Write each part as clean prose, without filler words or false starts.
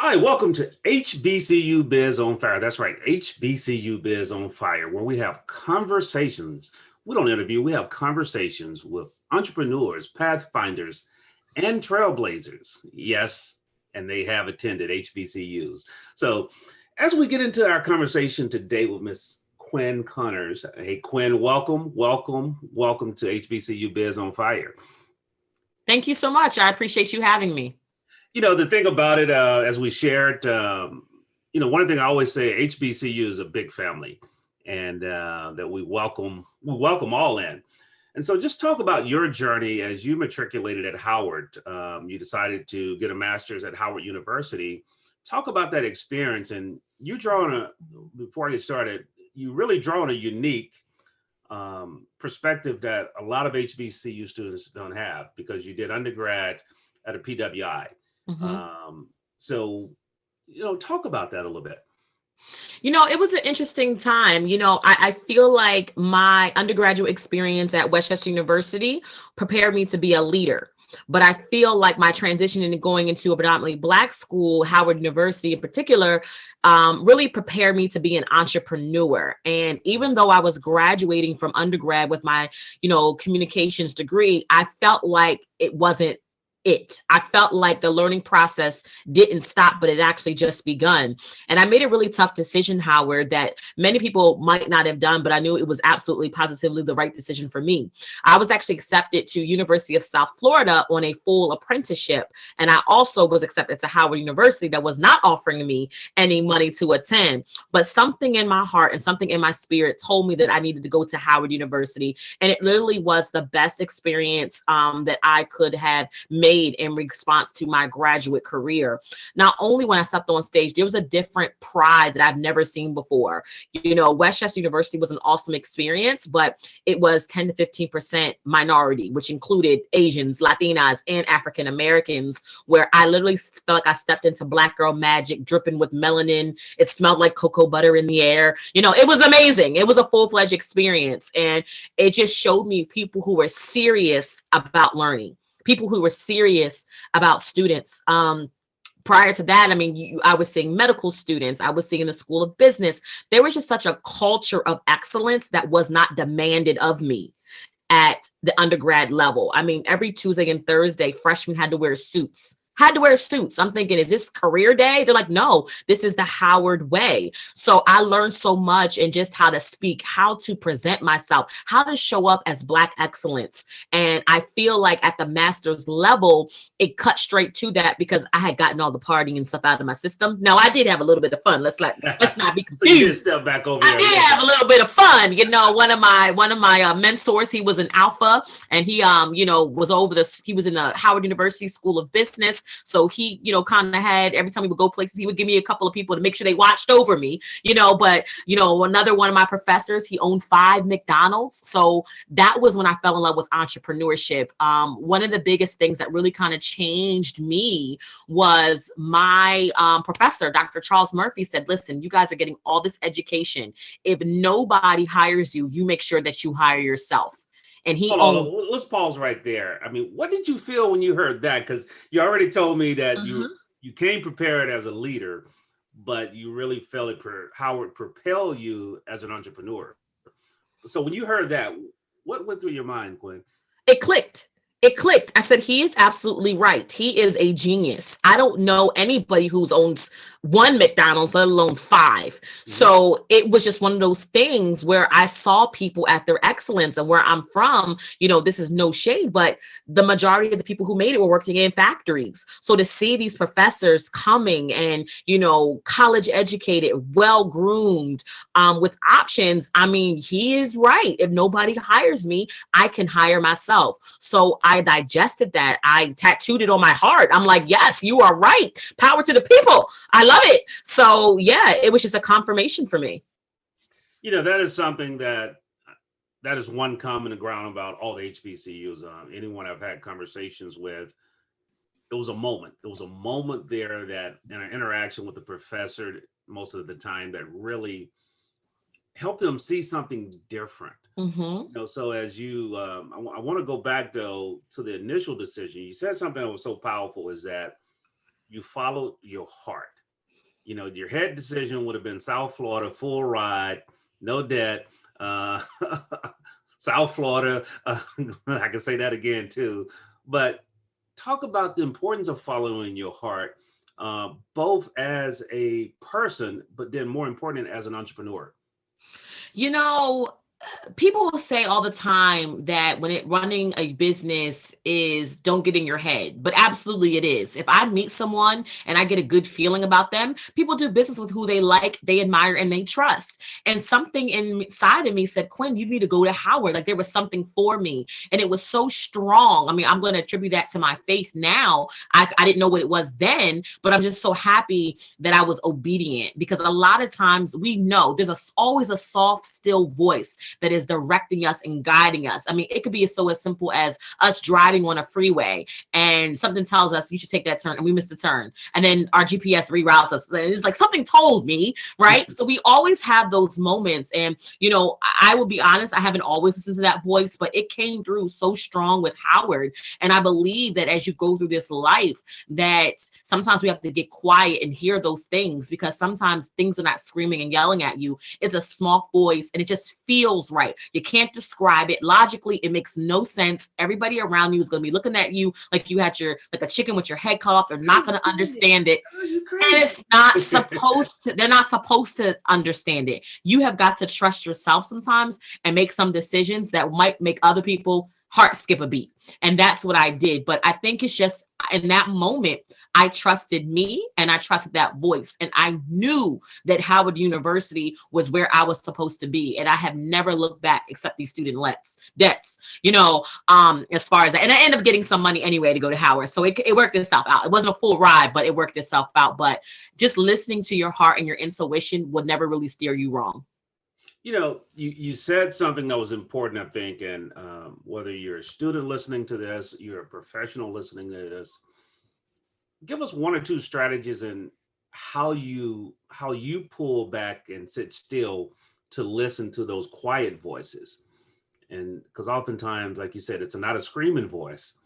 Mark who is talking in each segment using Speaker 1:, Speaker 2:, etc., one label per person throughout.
Speaker 1: Hi, welcome to HBCU Biz on Fire. That's right, HBCU Biz on Fire, where we have conversations. We don't interview, we have conversations with entrepreneurs, pathfinders, and trailblazers. Yes, and they have attended HBCUs. So, as we get into our conversation today with Miss Quinn Conyers, hey, Quinn, welcome to HBCU Biz on Fire.
Speaker 2: Thank you so much. I appreciate you having me.
Speaker 1: The thing about it, as we shared, one thing I always say, HBCU is a big family, and that we welcome all in. And so, just talk about your journey as you matriculated at Howard. You decided to get a master's at Howard University. Talk about that experience, and before I get started, you really draw on a unique perspective that a lot of HBCU students don't have because you did undergrad at a PWI. So, talk about that a little bit.
Speaker 2: It was an interesting time. I feel like my undergraduate experience at Westchester University prepared me to be a leader. But I feel like my transition into going into a predominantly Black school, Howard University in particular, really prepared me to be an entrepreneur. And even though I was graduating from undergrad with my, communications degree, I felt like it wasn't it. I felt like the learning process didn't stop, but it actually just begun. And I made a really tough decision, Howard, that many people might not have done, but I knew it was absolutely positively the right decision for me. I was actually accepted to University of South Florida on a full apprenticeship. And I also was accepted to Howard University that was not offering me any money to attend. But something in my heart and something in my spirit told me that I needed to go to Howard University. And it literally was the best experience that I could have made in response to my graduate career. Not only when I stepped on stage, there was a different pride that I've never seen before. Westchester University was an awesome experience, but it was 10 to 15% minority, which included Asians, Latinas, and African Americans, where I literally felt like I stepped into Black girl magic, dripping with melanin. It smelled like cocoa butter in the air. It was amazing. It was a full-fledged experience. And it just showed me people who were serious about learning, people who were serious about students. Prior to that, I was seeing medical students. I was seeing the School of Business. There was just such a culture of excellence that was not demanded of me at the undergrad level. Every Tuesday and Thursday, freshmen had to wear suits. I'm thinking, is this career day? They're like, no, this is the Howard way. So I learned so much in just how to speak, how to present myself, how to show up as Black excellence. And I feel like at the master's level, it cut straight to that because I had gotten all the partying and stuff out of my system. Now I did have a little bit of fun. Let's not be confused.
Speaker 1: So you did step back over
Speaker 2: I did have a little bit of fun. One of my mentors, he was an alpha, and he he was in the Howard University School of Business. So he, kind of had, every time we would go places, he would give me a couple of people to make sure they watched over me, but, another one of my professors, he owned 5 McDonald's. So that was when I fell in love with entrepreneurship. One of the biggest things that really kind of changed me was my professor, Dr. Charles Murphy, said, listen, you guys are getting all this education. If nobody hires you, you make sure that you hire yourself. And
Speaker 1: let's pause right there. What did you feel when you heard that? Because you already told me that you came prepared as a leader, but you really felt Howard propel you as an entrepreneur. So when you heard that, what went through your mind, Quinn?
Speaker 2: It clicked. I said, he is absolutely right. He is a genius. I don't know anybody who's owns 1 McDonald's, let alone 5. So it was just one of those things where I saw people at their excellence. And where I'm from, this is no shade, but the majority of the people who made it were working in factories. So to see these professors coming and, college educated, well-groomed, with options, he is right. If nobody hires me, I can hire myself. So I digested that. I tattooed it on my heart. I'm like, yes, you are right. Power to the people. I love it. So yeah, it was just a confirmation for me.
Speaker 1: That is something that is one common ground about all the HBCUs. Anyone I've had conversations with, it was a moment. It was a moment there that in an interaction with the professor most of the time that really helped them see something different. So as you, I want to go back though to the initial decision. You said something that was so powerful, is that you followed your heart. You know, your head decision would have been South Florida, full ride, no debt. Uh, South Florida, I can say that again too. But talk about the importance of following your heart, both as a person, but then more important as an entrepreneur.
Speaker 2: You know, people will say all the time that when it running a business is don't get in your head, but absolutely it is. If I meet someone and I get a good feeling about them, people do business with who they like, they admire, and they trust. And something inside of me said, Quinn, you need to go to Howard. Like there was something for me, and it was so strong. I mean, I'm going to attribute that to my faith now. I didn't know what it was then, but I'm just so happy that I was obedient, because a lot of times we know there's always a soft, still voice that is directing us and guiding us. I mean, it could be as simple as us driving on a freeway and something tells us you should take that turn and we missed the turn. And then our GPS reroutes us. And it's like something told me, right? So we always have those moments. And, you know, I will be honest, I haven't always listened to that voice, but it came through so strong with Howard. And I believe that as you go through this life, that sometimes we have to get quiet and hear those things, because sometimes things are not screaming and yelling at you. It's a small voice and it just feels right. You can't describe it. Logically, it makes no sense. Everybody around you is going to be looking at you like you had like a chicken with your head cut off. They're not going to understand it. And it's not supposed to, they're not supposed to understand it. You have got to trust yourself sometimes and make some decisions that might make other people heart skip a beat. And that's what I did. But I think it's just in that moment, I trusted me and I trusted that voice. And I knew that Howard University was where I was supposed to be. And I have never looked back except these student debts, you know, as far as that. And I ended up getting some money anyway to go to Howard. So it worked itself out. It wasn't a full ride, but it worked itself out. But just listening to your heart and your intuition would never really steer you wrong.
Speaker 1: You know, you said something that was important, I think, and whether you're a student listening to this, you're a professional listening to this, give us one or two strategies in how you pull back and sit still to listen to those quiet voices. And because oftentimes, like you said, it's not a screaming voice,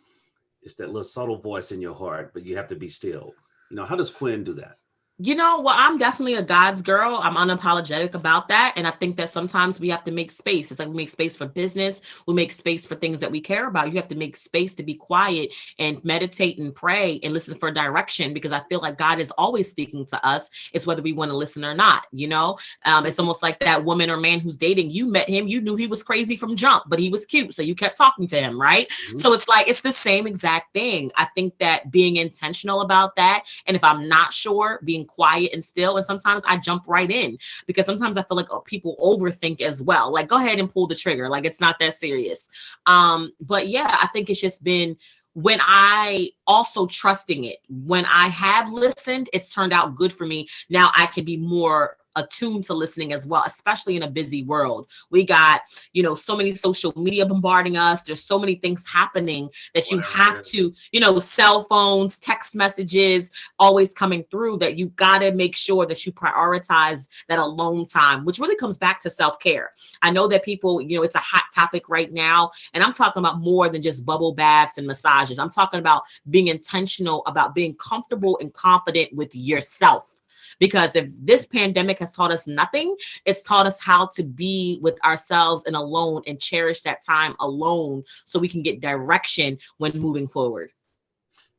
Speaker 1: it's that little subtle voice in your heart, but you have to be still. You know, how does Quinn do that?
Speaker 2: You know, well, I'm definitely a God's girl. I'm unapologetic about that. And I think that sometimes we have to make space. It's like we make space for business. We make space for things that we care about. You have to make space to be quiet and meditate and pray and listen for direction, because I feel like God is always speaking to us. It's whether we want to listen or not. You know, it's almost like that woman or man who's dating. You met him. You knew he was crazy from jump, but he was cute. So you kept talking to him, right? Mm-hmm. So it's like, it's the same exact thing. I think that being intentional about that. And if I'm not sure, being quiet and still. And sometimes I jump right in, because sometimes I feel like people overthink as well. Like, go ahead and pull the trigger. Like, it's not that serious. But yeah, I think it's just been, when I also trusting it, when I have listened, it's turned out good for me. Now I can be more attuned to listening as well, especially in a busy world. We got, you know, so many social media bombarding us. There's so many things happening that you have to, you know, cell phones, text messages, always coming through, that you got to make sure that you prioritize that alone time, which really comes back to self-care. I know that people, you know, it's a hot topic right now, and I'm talking about more than just bubble baths and massages. I'm talking about being intentional about being comfortable and confident with yourself. Because if this pandemic has taught us nothing, it's taught us how to be with ourselves and alone and cherish that time alone so we can get direction when moving forward.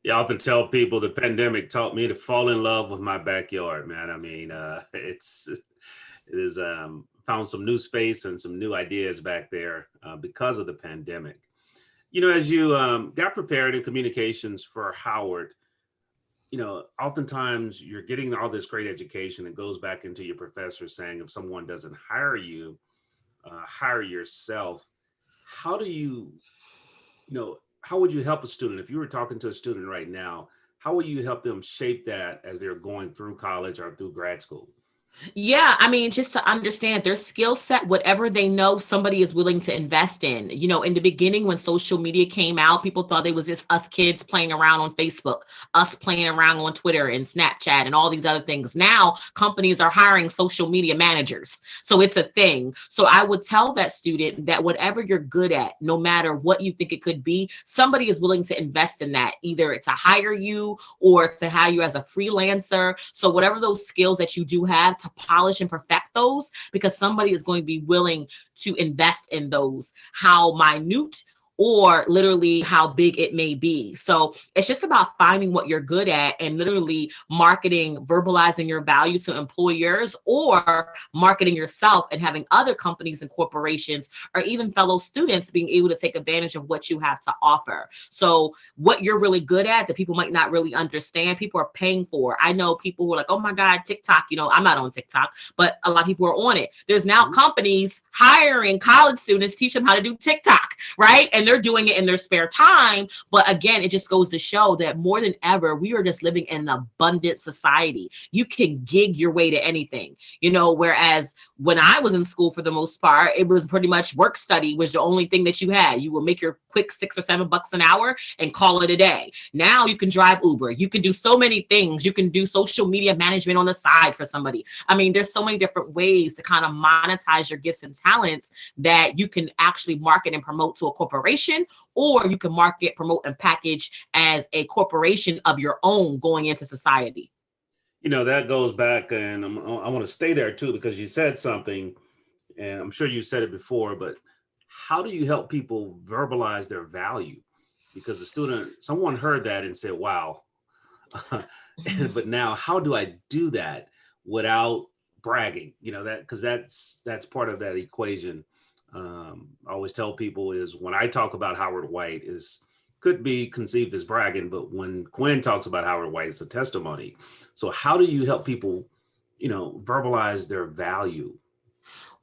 Speaker 1: Yeah, I often tell people the pandemic taught me to fall in love with my backyard, man. I mean, it is found some new space and some new ideas back there because of the pandemic. You know, as you got prepared in communications for Howard, you know, oftentimes you're getting all this great education. It goes back into your professor saying, if someone doesn't hire you, hire yourself. How do you know, how would you help a student? If you were talking to a student right now, how would you help them shape that as they're going through college or through grad school?
Speaker 2: Yeah, I mean, just to understand their skill set, whatever they know, somebody is willing to invest in. You know, in the beginning, when social media came out, people thought it was just us kids playing around on Facebook, us playing around on Twitter and Snapchat and all these other things. Now, companies are hiring social media managers. So it's a thing. So I would tell that student that whatever you're good at, no matter what you think it could be, somebody is willing to invest in that, either to hire you or to hire you as a freelancer. So whatever those skills that you do have, to polish and perfect those, because somebody is going to be willing to invest in those, how minute or literally how big it may be. So it's just about finding what you're good at and literally marketing, verbalizing your value to employers, or marketing yourself and having other companies and corporations or even fellow students being able to take advantage of what you have to offer. So what you're really good at that people might not really understand, people are paying for. I know people who are like, oh my God, TikTok, you know, I'm not on TikTok, but a lot of people are on it. There's now companies hiring college students, teach them how to do TikTok, right? And they're doing it in their spare time. But again, it just goes to show that more than ever, we are just living in an abundant society. You can gig your way to anything, you know, whereas when I was in school, for the most part, it was pretty much work study was the only thing that you had. You will make your quick $6 or $7 an hour and call it a day. Now you can drive Uber. You can do so many things. You can do social media management on the side for somebody. I mean, there's so many different ways to kind of monetize your gifts and talents that you can actually market and promote to a corporation, or you can market, promote, and package as a corporation of your own going into society.
Speaker 1: You know, that goes back, and I want to stay there too, because you said something, and I'm sure you said it before, but how do you help people verbalize their value? Because someone heard that and said, wow, but now how do I do that without bragging? You know, that because that's part of that equation. I always tell people is when I talk about Howard White is could be conceived as bragging, but when Quinn talks about Howard White, it's a testimony. So how do you help people, you know, verbalize their value?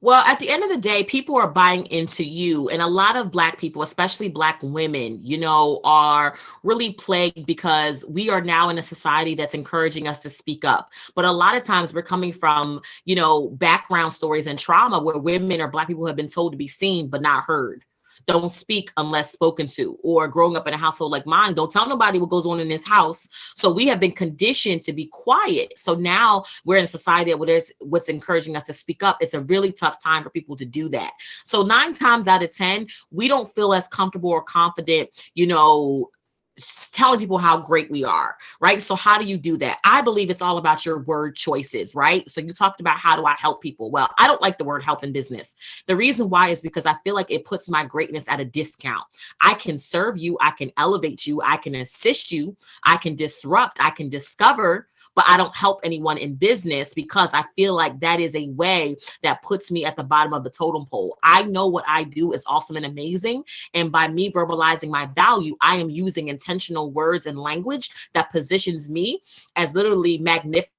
Speaker 2: Well, at the end of the day, people are buying into you. And a lot of Black people, especially Black women, you know, are really plagued because we are now in a society that's encouraging us to speak up. But a lot of times we're coming from, you know, background stories and trauma where women or Black people have been told to be seen but not heard. Don't speak unless spoken to, or growing up in a household like mine, don't tell nobody what goes on in this house. So we have been conditioned to be quiet. So now we're in a society where there's what's encouraging us to speak up. It's a really tough time for people to do that. So 9 times out of 10, we don't feel as comfortable or confident, you know, telling people how great we are, right? So how do you do that? I believe it's all about your word choices, right? So you talked about how do I help people? Well, I don't like the word help in business. The reason why is because I feel like it puts my greatness at a discount. I can serve you, I can elevate you, I can assist you, I can disrupt, I can discover, but I don't help anyone in business because I feel like that is a way that puts me at the bottom of the totem pole. I know what I do is awesome and amazing. And by me verbalizing my value, I am using intentional words and language that positions me as literally magnificent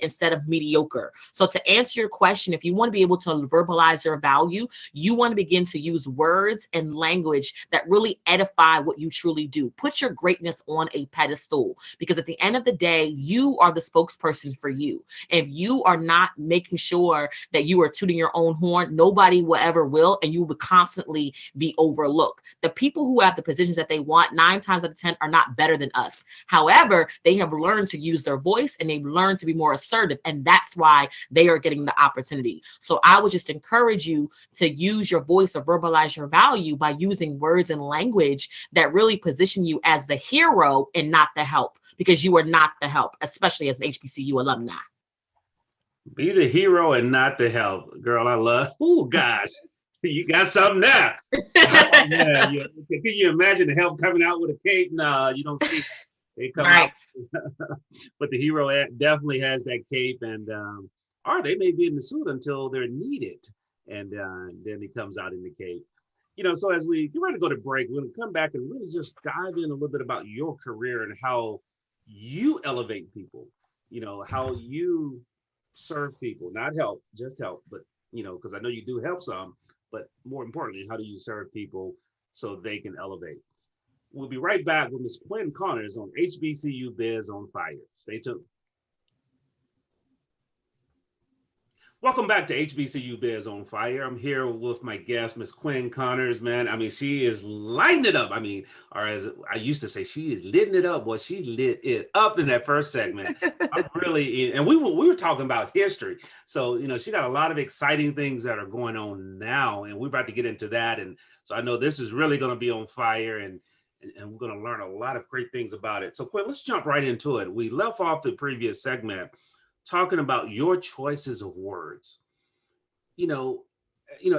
Speaker 2: instead of mediocre. So to answer your question, if you want to be able to verbalize your value, you want to begin to use words and language that really edify what you truly do. Put your greatness on a pedestal, because at the end of the day, you are the spokesperson for you. If you are not making sure that you are tooting your own horn, nobody will ever will, and you will constantly be overlooked. The people who have the positions that they want 9 times out of 10 are not better than us. However, they have learned to use their voice and they've learned to be more assertive, and that's why they are getting the opportunity. So I would just encourage you to use your voice or verbalize your value by using words and language that really position you as the hero and not the help, because you are not the help, especially as an HBCU alumni.
Speaker 1: Be the hero and not the help. Girl, I love, oh gosh, you got something there. Oh, man, can you imagine the help coming out with a cape? No, you don't see they come
Speaker 2: Right.
Speaker 1: out. But the hero definitely has that cape, and or they may be in the suit until they're needed. And then he comes out in the cape. You know, so as we get ready to go to break, we're going to come back and really just dive in a little bit about your career and how you elevate people, you know, how you serve people, not help, just help, but, you know, because I know you do help some, but more importantly, how do you serve people so they can elevate? We'll be right back with Ms. Quinn Conyers on HBCU Biz on Fire. Stay tuned. Welcome back to HBCU Biz on Fire. I'm here with my guest, Miss Quinn Conyers, man. I mean, she is lighting it up. I mean, or as I used to say, she is litting it up. Boy, she lit it up in that first segment. I'm really, and we were talking about history. So, you know, she got a lot of exciting things that are going on now, and we're about to get into that. And so I know this is really going to be on fire, and we're going to learn a lot of great things about it. So, Quinn, let's jump right into it. We left off the previous segment talking about your choices of words. You know,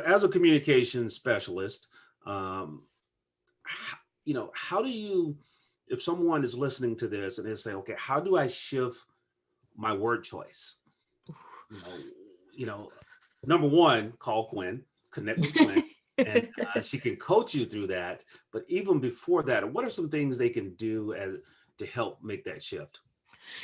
Speaker 1: as a communication specialist, you know, how do you, if someone is listening to this and they say, okay, how do I shift my word choice? You know, number one, call Quinn, connect with Quinn, and she can coach you through that. But even before that, what are some things they can do to help make that shift?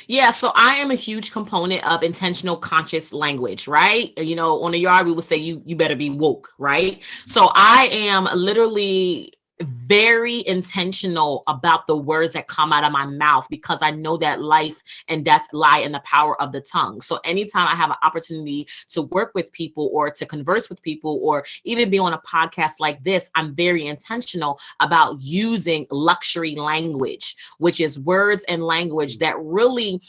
Speaker 2: Yeah, so I am a huge component of intentional conscious language, right? You know, on the yard, we would say you better be woke, right? So I am literally very intentional about the words that come out of my mouth, because I know that life and death lie in the power of the tongue. So anytime I have an opportunity to work with people or to converse with people or even be on a podcast like this, I'm very intentional about using luxury language, which is words and language that really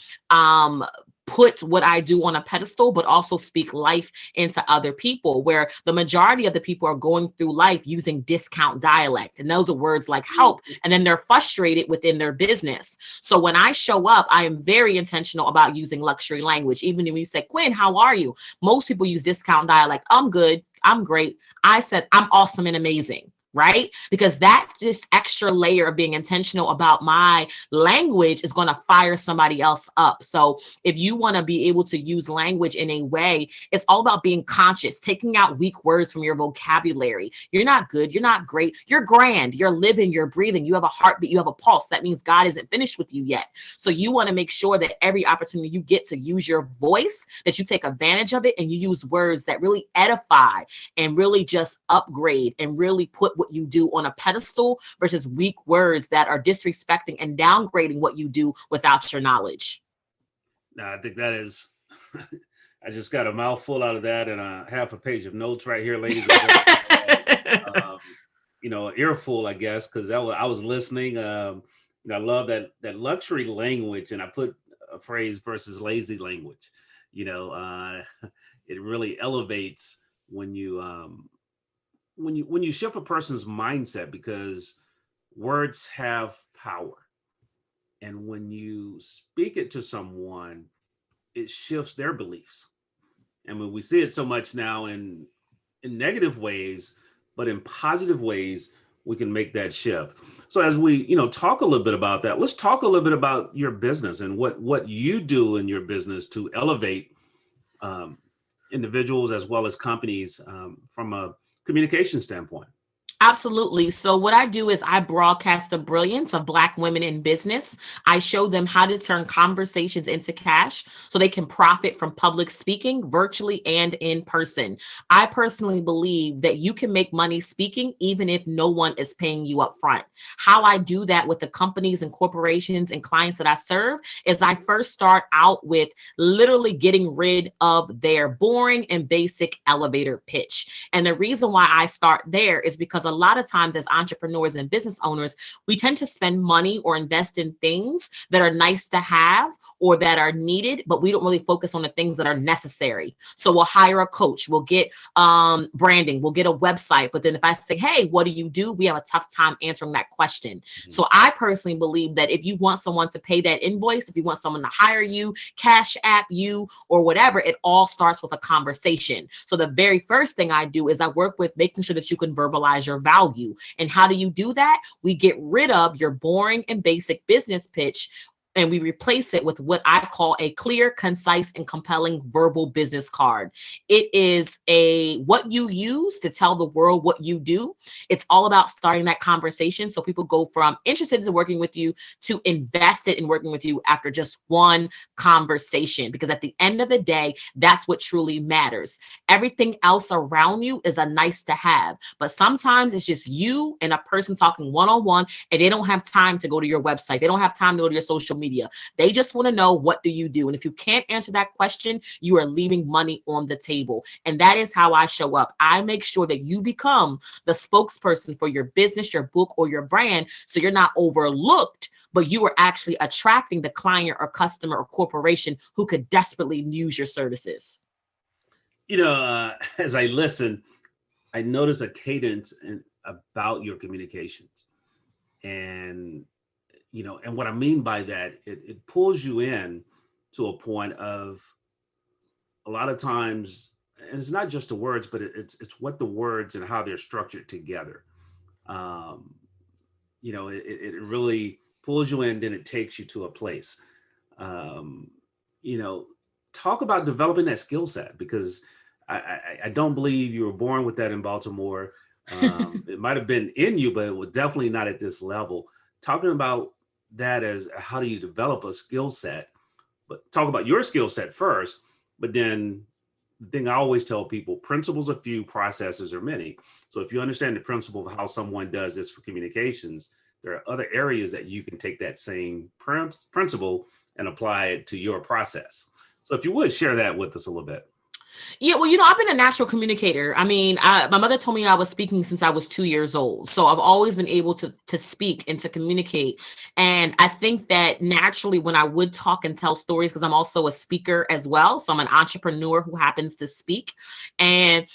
Speaker 2: put what I do on a pedestal, but also speak life into other people, where the majority of the people are going through life using discount dialect. And those are words like help. And then they're frustrated within their business. So when I show up, I am very intentional about using luxury language. Even when you say, Quinn, how are you? Most people use discount dialect. I'm good. I'm great. I said, I'm awesome and amazing. Right? Because that just extra layer of being intentional about my language is going to fire somebody else up. So if you want to be able to use language in a way, it's all about being conscious, taking out weak words from your vocabulary. You're not good. You're not great. You're grand. You're living. You're breathing. You have a heartbeat. You have a pulse. That means God isn't finished with you yet. So you want to make sure that every opportunity you get to use your voice, that you take advantage of it and you use words that really edify and really just upgrade and really put what you do on a pedestal versus weak words that are disrespecting and downgrading what you do without your knowledge.
Speaker 1: Now, I think that is, I just got a mouthful out of that and a half a page of notes right here, ladies and gentlemen. You know, earful, I guess, because I was listening. You know, I love that luxury language, and I put a phrase versus lazy language. You know, it really elevates when you shift a person's mindset, because words have power. And when you speak it to someone, it shifts their beliefs. And when we see it so much now in negative ways, but in positive ways, we can make that shift. So as we, talk a little bit about that, let's talk a little bit about your business and what you do in your business to elevate individuals as well as companies from a communication standpoint.
Speaker 2: Absolutely. So what I do is I broadcast the brilliance of Black women in business. I show them how to turn conversations into cash so they can profit from public speaking virtually and in person. I personally believe that you can make money speaking even if no one is paying you up front. How I do that with the companies and corporations and clients that I serve is I first start out with literally getting rid of their boring and basic elevator pitch. And the reason why I start there is because a lot of times as entrepreneurs and business owners, we tend to spend money or invest in things that are nice to have or that are needed, but we don't really focus on the things that are necessary. So we'll hire a coach, we'll get branding, we'll get a website. But then if I say, hey, what do you do? We have a tough time answering that question. Mm-hmm. So I personally believe that if you want someone to pay that invoice, if you want someone to hire you, cash app you, or whatever, it all starts with a conversation. So the very first thing I do is I work with making sure that you can verbalize your value. And how do you do that? We get rid of your boring and basic business pitch, and we replace it with what I call a clear, concise, and compelling verbal business card. It is what you use to tell the world what you do. It's all about starting that conversation so people go from interested in working with you to invested in working with you after just one conversation. Because at the end of the day, that's what truly matters. Everything else around you is a nice to have. But sometimes it's just you and a person talking one-on-one, and they don't have time to go to your website. They don't have time to go to your social media. media. They just want to know, what do you do? And if you can't answer that question, you are leaving money on the table. And that is how I show up. I make sure that you become the spokesperson for your business, your book, or your brand. So you're not overlooked, but you are actually attracting the client or customer or corporation who could desperately use your services.
Speaker 1: As I listen, I notice a cadence about your communications. And, and what I mean by that, it pulls you in to a point of, a lot of times, and it's not just the words, but it's what the words and how they're structured together. It really pulls you in, then it takes you to a place. Talk about developing that skill set, because I don't believe you were born with that in Baltimore. It might have been in you, but it was definitely not at this level. Talking about that as how do you develop a skill set, but talk about your skill set first, but then the thing I always tell people, principles are few, processes are many. So if you understand the principle of how someone does this for communications, there are other areas that you can take that same principle and apply it to your process. So if you would share that with us a little bit.
Speaker 2: Yeah, well, I've been a natural communicator. I mean, my mother told me I was speaking since I was 2 years old. So I've always been able to speak and to communicate. And I think that naturally when I would talk and tell stories, because I'm also a speaker as well. So I'm an entrepreneur who happens to speak. And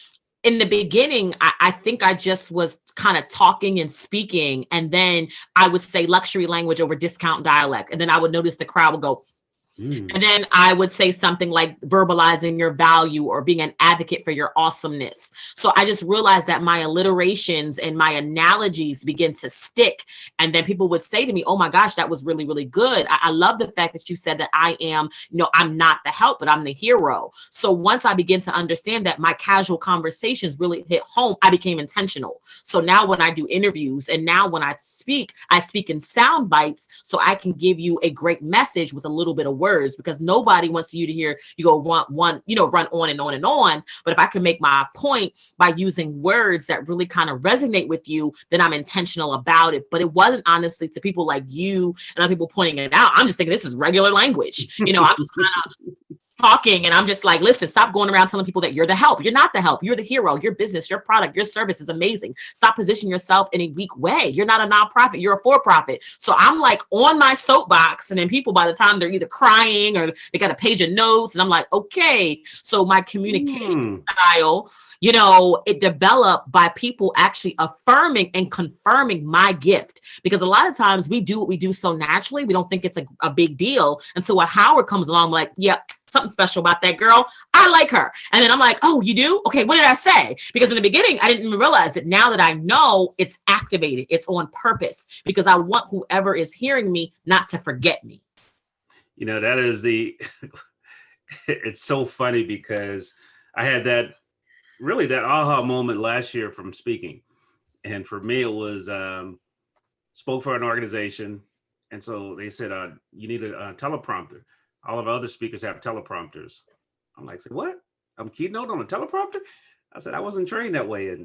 Speaker 2: in the beginning, I think I just was kind of talking and speaking. And then I would say luxury language over discount dialect. And then I would notice the crowd would go, and then I would say something like verbalizing your value or being an advocate for your awesomeness. So I just realized that my alliterations and my analogies begin to stick. And then people would say to me, oh my gosh, that was really, really good. I love the fact that you said that I am, I'm not the help, but I'm the hero. So once I begin to understand that my casual conversations really hit home, I became intentional. So now when I do interviews and now when I speak in sound bites so I can give you a great message with a little bit of words, because nobody wants you to hear you go run on and on and on. But if I can make my point by using words that really kind of resonate with you, then I'm intentional about it. But it wasn't honestly to people like you and other people pointing it out. I'm just thinking this is regular language. I'm just kind of talking and I'm just like, listen, stop going around telling people that you're the help. You're not the help. You're the hero. Your business, your product, your service is amazing. Stop positioning yourself in a weak way. You're not a nonprofit. You're a for-profit. So I'm like on my soapbox, and then people, by the time they're either crying or they got a page of notes, and I'm like, okay. So my communication style, it developed by people actually affirming and confirming my gift. Because a lot of times we do what we do so naturally, we don't think it's a big deal until a Howard comes along, like, yep, something special about that girl. I like her. And then I'm like, oh, you do? Okay, what did I say? Because in the beginning, I didn't even realize it. Now that I know, it's activated. It's on purpose because I want whoever is hearing me not to forget me.
Speaker 1: That is it's so funny because I had that aha moment last year from speaking. And for me, it was spoke for an organization. And so they said, you need a teleprompter. All of our other speakers have teleprompters. I'm like, say what? I'm keynote on a teleprompter? I said, I wasn't trained that way.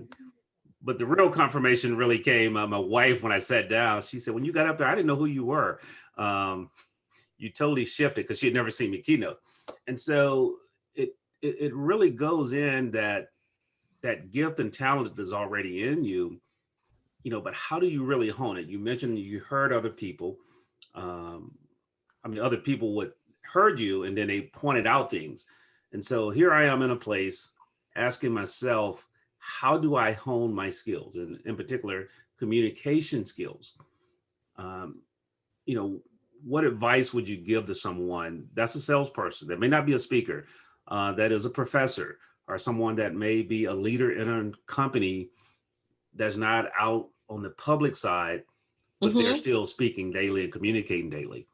Speaker 1: But the real confirmation really came. My wife, when I sat down, she said, when you got up there, I didn't know who you were. You totally shifted because she had never seen me keynote. And so it really goes in that gift and talent that is already in you, but how do you really hone it? You mentioned you heard other people. Other people would heard you and then they pointed out things. And so here I am in a place asking myself, how do I hone my skills? And in particular, communication skills. What advice would you give to someone that's a salesperson, that may not be a speaker, that is a professor, or someone that may be a leader in a company that's not out on the public side, but they're still speaking daily and communicating daily?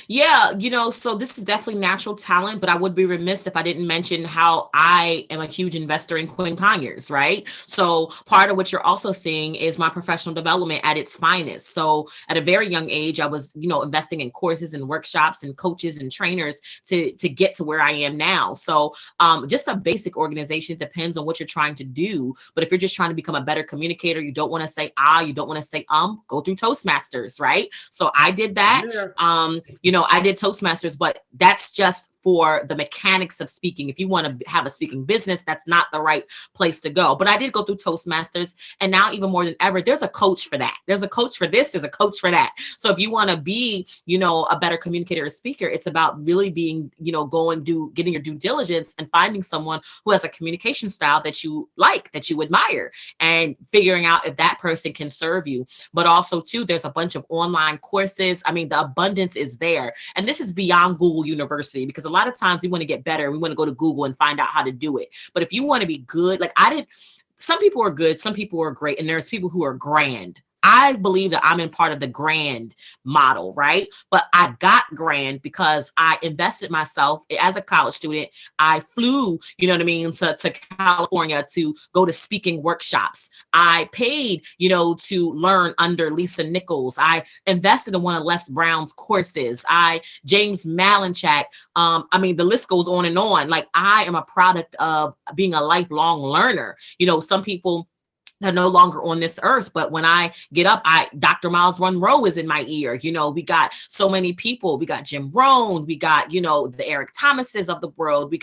Speaker 2: Yeah, so this is definitely natural talent, but I would be remiss if I didn't mention how I am a huge investor in Quinn Conyers, right? So part of what you're also seeing is my professional development at its finest. So at a very young age, I was, investing in courses and workshops and coaches and trainers to get to where I am now. So just a basic organization depends on what you're trying to do. But if you're just trying to become a better communicator, you don't want to say, you don't want to say, go through Toastmasters, right? So I did that. Yeah. I did Toastmasters, but that's just for the mechanics of speaking. If you want to have a speaking business, that's not the right place to go. But I did go through Toastmasters, and now even more than ever, there's a coach for that. There's a coach for this, there's a coach for that. So if you want to be, a better communicator or speaker, it's about really being, getting your due diligence and finding someone who has a communication style that you like, that you admire, and figuring out if that person can serve you. But also too, there's a bunch of online courses. I mean, the abundance is there. And this is beyond Google University, because a lot of times we want to get better. We want to go to Google and find out how to do it. But if you want to be good, some people are good, some people are great, and there's people who are grand. I believe that I'm in part of the grand model, right? But I got grand because I invested myself as a college student. I flew, to California to go to speaking workshops. I paid, to learn under Lisa Nichols. I invested in one of Les Brown's courses. James Malinchak. The list goes on and on. Like, I am a product of being a lifelong learner. Some people, they're no longer on this earth, but when I get up, Dr. Miles Monroe is in my ear. We got so many people. We got Jim Rohn. We got, the Eric Thomases of the world.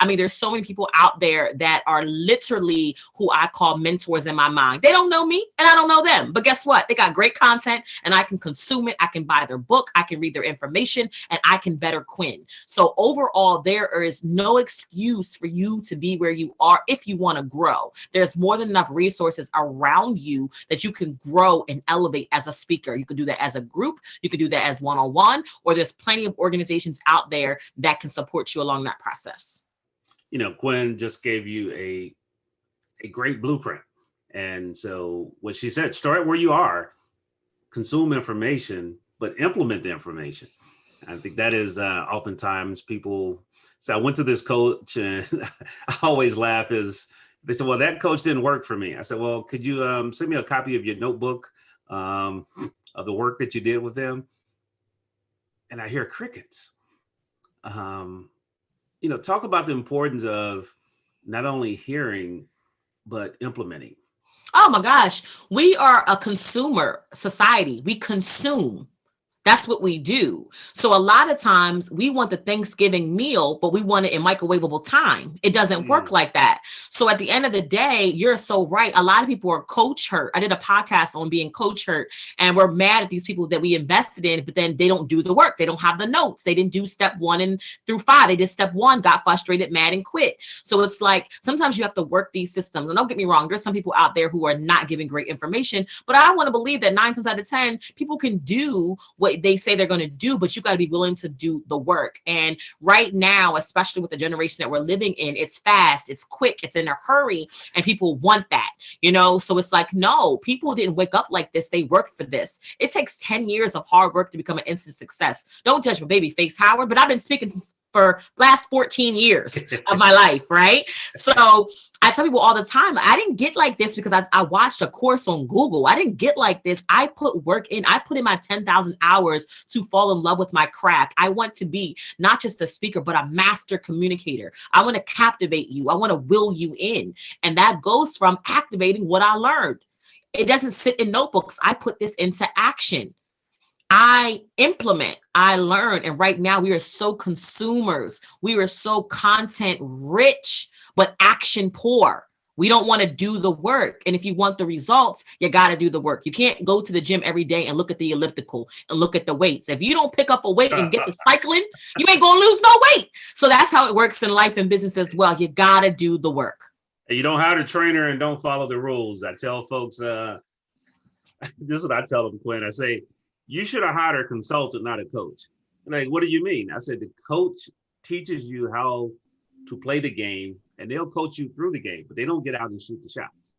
Speaker 2: There's so many people out there that are literally who I call mentors in my mind. They don't know me and I don't know them, but guess what? They got great content and I can consume it. I can buy their book. I can read their information and I can better Quinn. So overall, there is no excuse for you to be where you are if you want to grow. There's more than enough resources around you that you can grow and elevate as a speaker. You could do that as a group, you could do that as one-on-one, or there's plenty of organizations out there that can support you along that process.
Speaker 1: Quinn just gave you a great blueprint. And so what she said, start where you are, consume information, but implement the information. I think that is oftentimes people say, I went to this coach, and I always laugh they said, well, that coach didn't work for me. I said, well, could you send me a copy of your notebook of the work that you did with them? And I hear crickets. Talk about the importance of not only hearing, but implementing.
Speaker 2: Oh my gosh. We are a consumer society. We consume. That's what we do. So a lot of times we want the Thanksgiving meal, but we want it in microwavable time. It doesn't work like that. So at the end of the day, you're so right. A lot of people are coach hurt. I did a podcast on being coach hurt, and we're mad at these people that we invested in, but then they don't do the work. They don't have the notes. They didn't do step 1 through 5. They did step 1, got frustrated, mad, and quit. So it's like, sometimes you have to work these systems. And don't get me wrong, there's some people out there who are not giving great information, but I want to believe that 9 times out of 10, people can do what they say they're going to do, but you got to be willing to do the work. And right now, especially with the generation that we're living in, it's fast, it's quick, it's in a hurry, and people want that, so it's like, no, people didn't wake up like this. They worked for this. It takes 10 years of hard work to become an instant success. Don't judge my baby face, Howard, but I've been speaking for last 14 years of my life, right? So I tell people all the time, I didn't get like this because I watched a course on Google. I didn't get like this. I put work in. I put in my 10,000 hours to fall in love with my craft. I want to be not just a speaker, but a master communicator. I want to captivate you. I want to will you in. And that goes from activating what I learned. It doesn't sit in notebooks. I put this into action. I implement, I learn. And right now we are so consumers. We are so content rich, but action poor. We don't want to do the work. And if you want the results, you got to do the work. You can't go to the gym every day and look at the elliptical and look at the weights. If you don't pick up a weight and get to cycling, you ain't going to lose no weight. So that's how it works in life and business as well. You got to do the work.
Speaker 1: You don't hire a trainer and don't follow the rules. I tell folks, this is what I tell them, Quinn. I say, you should have hired a consultant, not a coach. And like, what do you mean? I said, the coach teaches you how to play the game, and they'll coach you through the game, but they don't get out and shoot the shots.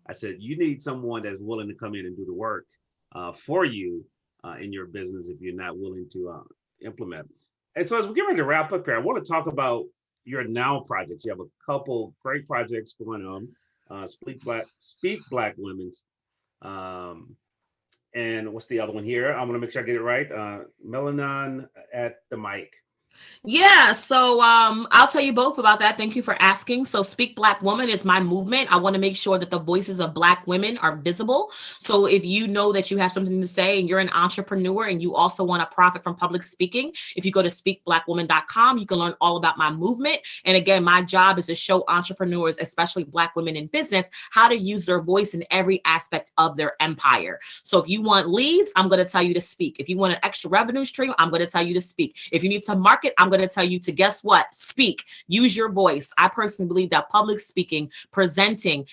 Speaker 1: I said, you need someone that's willing to come in and do the work for you in your business if you're not willing to implement. And so as we get ready to wrap up here, I want to talk about your now projects. You have a couple great projects going on. Speak Black Women's. And what's the other one here? I'm going to make sure I get it right. Melanin at the mic.
Speaker 2: Yeah, so I'll tell you both about that. Thank you for asking. So Speak Black Woman is my movement. I want to make sure that the voices of Black women are visible. So if you know that you have something to say and you're an entrepreneur and you also want to profit from public speaking, if you go to speakblackwoman.com, you can learn all about my movement. And again, my job is to show entrepreneurs, especially Black women in business, how to use their voice in every aspect of their empire. So if you want leads, I'm going to tell you to speak. If you want an extra revenue stream, I'm going to tell you to speak. If you need to market, I'm going to tell you to guess what? Speak. Use your voice. I personally believe that public speaking, presenting,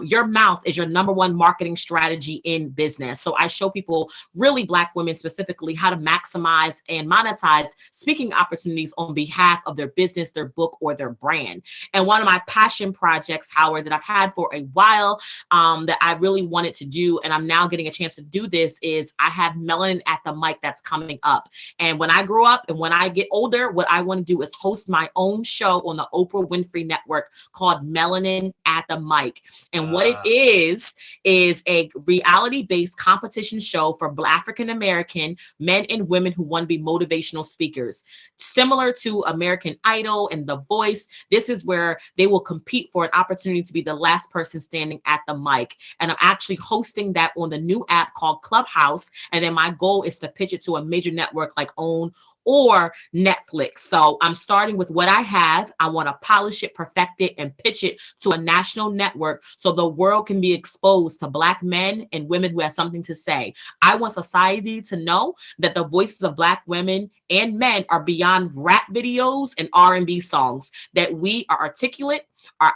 Speaker 2: your mouth is your number one marketing strategy in business. So I show people, really Black women specifically, how to maximize and monetize speaking opportunities on behalf of their business, their book, or their brand. And one of my passion projects, Howard, that I've had for a while, that I really wanted to do, and I'm now getting a chance to do this, is I have Melanin at the Mic that's coming up. And when I grow up and when I get older, what I want to do is host my own show on the Oprah Winfrey Network called Melanin at the Mic. And what it is a reality-based competition show for African American men and women who want to be motivational speakers. Similar to American Idol and The Voice, this is where they will compete for an opportunity to be the last person standing at the mic. And I'm actually hosting that on the new app called Clubhouse. And then my goal is to pitch it to a major network like OWN or Netflix. So I'm starting with what I have. I want to polish it, perfect it, and pitch it to a national network so the world can be exposed to Black men and women who have something to say. I want society to know that the voices of Black women and men are beyond rap videos and R&B songs, that we are articulate, our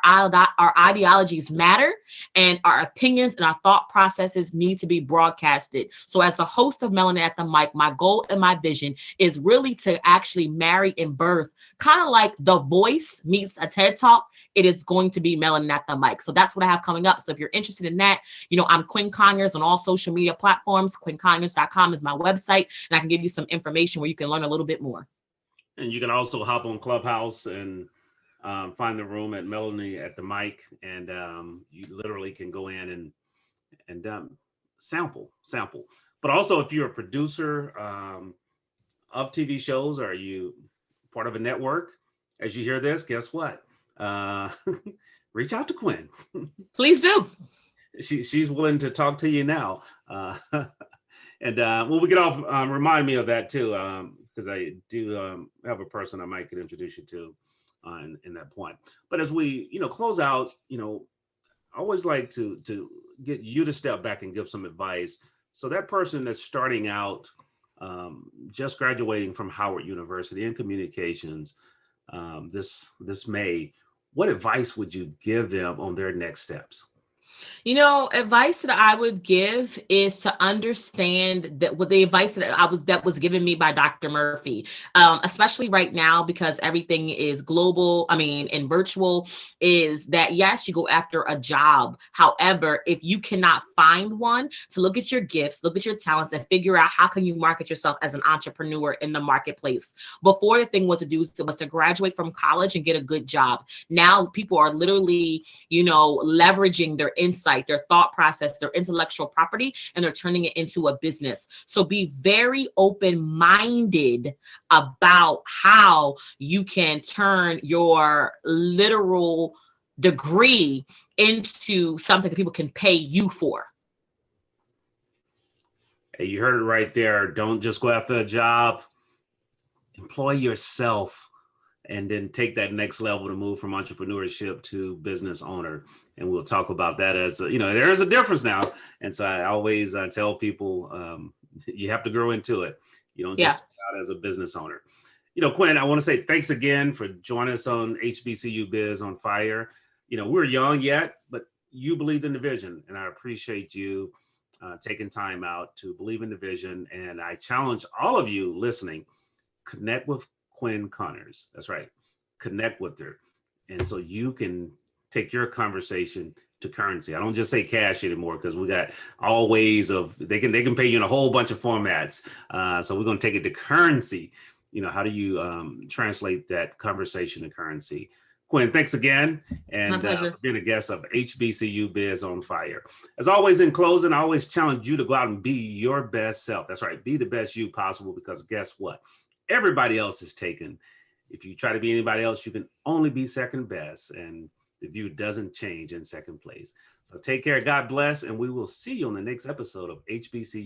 Speaker 2: ideologies matter, and our opinions and our thought processes need to be broadcasted. So as the host of Melanin at the Mic, my goal and my vision is really to actually marry and birth, kind of like The Voice meets a TED Talk. It is going to be Melanin at the Mic. So that's what I have coming up. So if you're interested in that, I'm Quinn Conyers on all social media platforms. QuinnConyers.com is my website, and I can give you some information where you can learn a little bit more.
Speaker 1: And you can also hop on Clubhouse and find the room at Melanie at the Mic, and you literally can go in and sample. But also, if you're a producer of TV shows, or are you part of a network, as you hear this, guess what? Reach out to Quinn.
Speaker 2: Please do.
Speaker 1: She's willing to talk to you now. And when we get off, remind me of that too, because I do have a person I might could introduce you to in that point. But as we, close out, I always like to get you to step back and give some advice. So that person that's starting out, just graduating from Howard University in communications this May, what advice would you give them on their next steps?
Speaker 2: Advice that I would give is to understand that what the advice that was given me by Dr. Murphy, especially right now, because everything is global, and virtual, is that yes, you go after a job. However, if you cannot find one, to look at your gifts, look at your talents, and figure out how can you market yourself as an entrepreneur in the marketplace. Before, the thing was to graduate from college and get a good job. Now people are literally, leveraging their insight, their thought process, their intellectual property, and they're turning it into a business. So be very open-minded about how you can turn your literal degree into something that people can pay you for.
Speaker 1: Hey, you heard it right there. Don't just go after a job. Employ yourself, and then take that next level to move from entrepreneurship to business owner. And we'll talk about that as, there is a difference now. And so I always tell people, you have to grow into it. You don't just start out as a business owner. Quinn, I want to say thanks again for joining us on HBCU Biz on Fire. We're young yet, but you believed in the vision, and I appreciate you taking time out to believe in the vision. And I challenge all of you listening, connect with Quinn Conyers. That's right. Connect with her. And so you can take your conversation to currency. I don't just say cash anymore, because we got all ways of, they can pay you in a whole bunch of formats. So we're going to take it to currency. How do you translate that conversation to currency? Quinn, thanks again. And for being a guest of HBCU Biz on Fire. As always, in closing, I always challenge you to go out and be your best self. That's right. Be the best you possible, because guess what? everybody else is taken. If you try to be anybody else, you can only be second best, and the view doesn't change in second place. So take care, God bless, and we will see you on the next episode of HBCU.